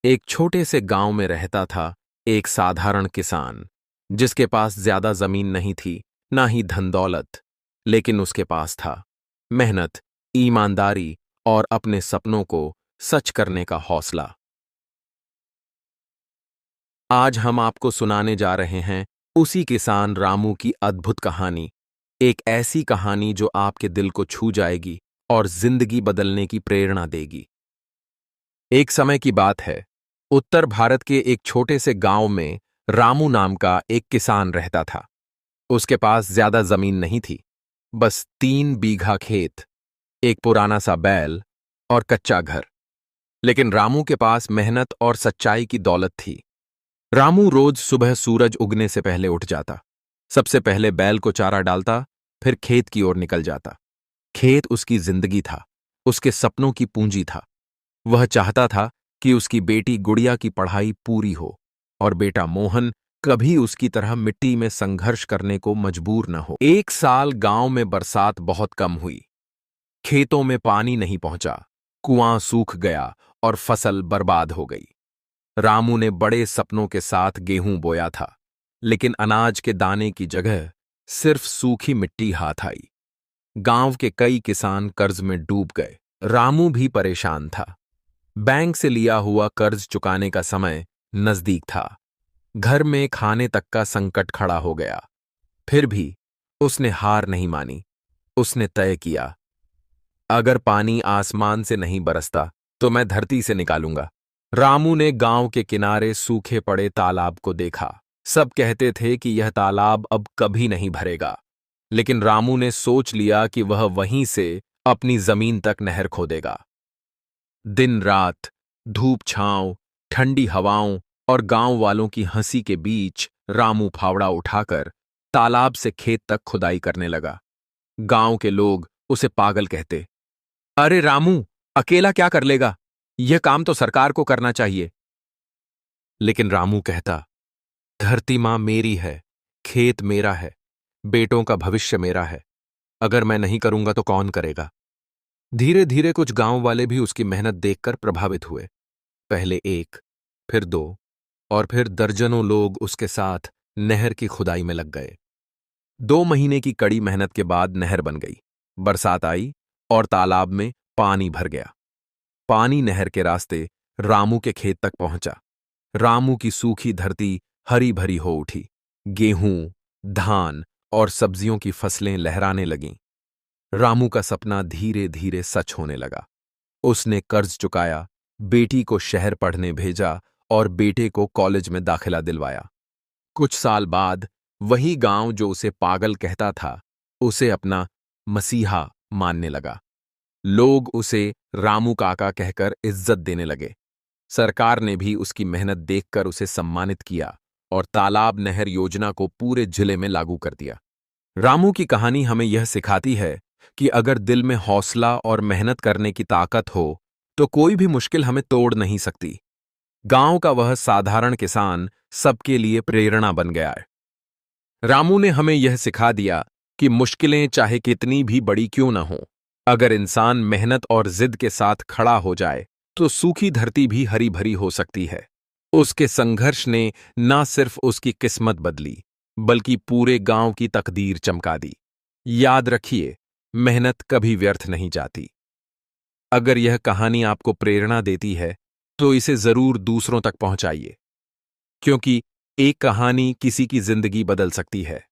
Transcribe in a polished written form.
एक छोटे से गांव में रहता था एक साधारण किसान, जिसके पास ज्यादा जमीन नहीं थी, ना ही धन दौलत। लेकिन उसके पास था मेहनत, ईमानदारी और अपने सपनों को सच करने का हौसला। आज हम आपको सुनाने जा रहे हैं उसी किसान रामू की अद्भुत कहानी। एक ऐसी कहानी जो आपके दिल को छू जाएगी और जिंदगी बदलने की प्रेरणा देगी। एक समय की बात है, उत्तर भारत के एक छोटे से गांव में रामू नाम का एक किसान रहता था। उसके पास ज्यादा जमीन नहीं थी, बस 3 बीघा खेत, एक पुराना सा बैल और कच्चा घर। लेकिन रामू के पास मेहनत और सच्चाई की दौलत थी। रामू रोज सुबह सूरज उगने से पहले उठ जाता। सबसे पहले बैल को चारा डालता, फिर खेत की ओर निकल जाता। खेत उसकी जिंदगी था, उसके सपनों की पूंजी था। वह चाहता था कि उसकी बेटी गुड़िया की पढ़ाई पूरी हो और बेटा मोहन कभी उसकी तरह मिट्टी में संघर्ष करने को मजबूर न हो। एक साल गांव में बरसात बहुत कम हुई। खेतों में पानी नहीं पहुंचा, कुआं सूख गया और फसल बर्बाद हो गई। रामू ने बड़े सपनों के साथ गेहूं बोया था, लेकिन अनाज के दाने की जगह सिर्फ सूखी मिट्टी हाथ आई। गांव के कई किसान कर्ज में डूब गए। रामू भी परेशान था। बैंक से लिया हुआ कर्ज चुकाने का समय नजदीक था। घर में खाने तक का संकट खड़ा हो गया। फिर भी उसने हार नहीं मानी। उसने तय किया, अगर पानी आसमान से नहीं बरसता तो मैं धरती से निकालूंगा। रामू ने गांव के किनारे सूखे पड़े तालाब को देखा। सब कहते थे कि यह तालाब अब कभी नहीं भरेगा, लेकिन रामू ने सोच लिया कि वह वहीं से अपनी जमीन तक नहर खोदेगा। दिन रात, धूप छांव, ठंडी हवाओं और गांव वालों की हंसी के बीच रामू फावड़ा उठाकर तालाब से खेत तक खुदाई करने लगा। गांव के लोग उसे पागल कहते, अरे रामू, अकेला क्या कर लेगा? यह काम तो सरकार को करना चाहिए। लेकिन रामू कहता, धरती मां मेरी है, खेत मेरा है, बेटों का भविष्य मेरा है। अगर मैं नहीं करूंगा तो कौन करेगा? धीरे धीरे कुछ गांव वाले भी उसकी मेहनत देखकर प्रभावित हुए। पहले एक, फिर 2 और फिर दर्जनों लोग उसके साथ नहर की खुदाई में लग गए। 2 महीने की कड़ी मेहनत के बाद नहर बन गई। बरसात आई और तालाब में पानी भर गया। पानी नहर के रास्ते रामू के खेत तक पहुंचा। रामू की सूखी धरती हरी भरी हो उठी। गेहूं, धान और सब्जियों की फसलें लहराने लगीं। रामू का सपना धीरे धीरे सच होने लगा। उसने कर्ज चुकाया, बेटी को शहर पढ़ने भेजा और बेटे को कॉलेज में दाखिला दिलवाया। कुछ साल बाद वही गांव जो उसे पागल कहता था, उसे अपना मसीहा मानने लगा। लोग उसे रामू काका कहकर इज्जत देने लगे। सरकार ने भी उसकी मेहनत देखकर उसे सम्मानित किया और तालाब नहर योजना को पूरे जिले में लागू कर दिया। रामू की कहानी हमें यह सिखाती है कि अगर दिल में हौसला और मेहनत करने की ताकत हो, तो कोई भी मुश्किल हमें तोड़ नहीं सकती। गांव का वह साधारण किसान सबके लिए प्रेरणा बन गया है। रामू ने हमें यह सिखा दिया कि मुश्किलें चाहे कितनी भी बड़ी क्यों न हो, अगर इंसान मेहनत और जिद के साथ खड़ा हो जाए तो सूखी धरती भी हरी भरी हो सकती है। उसके संघर्ष ने न सिर्फ उसकी किस्मत बदली, बल्कि पूरे गांव की तकदीर चमका दी। याद रखिए, मेहनत कभी व्यर्थ नहीं जाती। अगर यह कहानी आपको प्रेरणा देती है, तो इसे जरूर दूसरों तक पहुंचाइए, क्योंकि एक कहानी किसी की जिंदगी बदल सकती है।